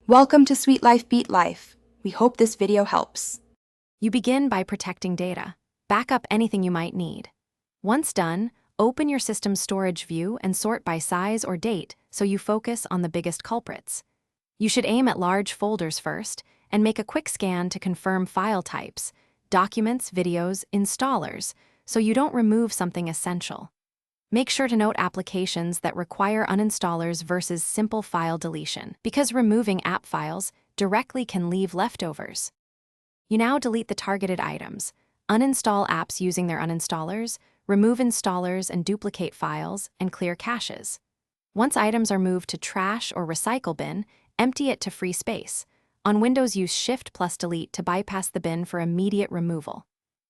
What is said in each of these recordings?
Welcome to Sweet Life Beat Life. We hope this video helps. You begin by protecting data. Back up anything you might need. Once done, open your system's storage view and sort by size or date so you focus on the biggest culprits. You should aim at large folders first and make a quick scan to confirm file types, documents, videos, installers, so you don't remove something essential. Make sure to note applications that require uninstallers versus simple file deletion, because removing app files directly can leave leftovers. You now delete the targeted items, uninstall apps using their uninstallers, remove installers and duplicate files, and clear caches. Once items are moved to trash or recycle bin, empty it to free space. On Windows, use Shift+Delete to bypass the bin for immediate removal.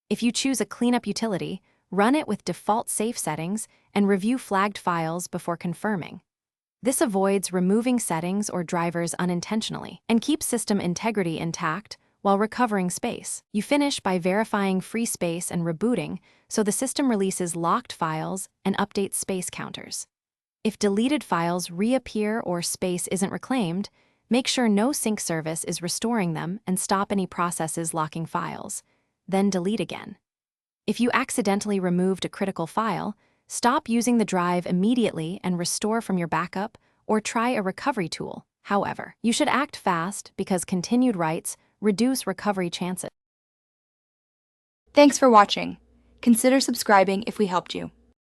If you choose a cleanup utility, run it with default safe settings and review flagged files before confirming. This avoids removing settings or drivers unintentionally and keeps system integrity intact while recovering space. You finish by verifying free space and rebooting so the system releases locked files and updates space counters. If deleted files reappear or space isn't reclaimed, make sure no sync service is restoring them and stop any processes locking files. Then delete again. If you accidentally removed a critical file, stop using the drive immediately and restore from your backup or try a recovery tool. However, you should act fast because continued writes reduce recovery chances. Thanks for watching. Consider subscribing if we helped you.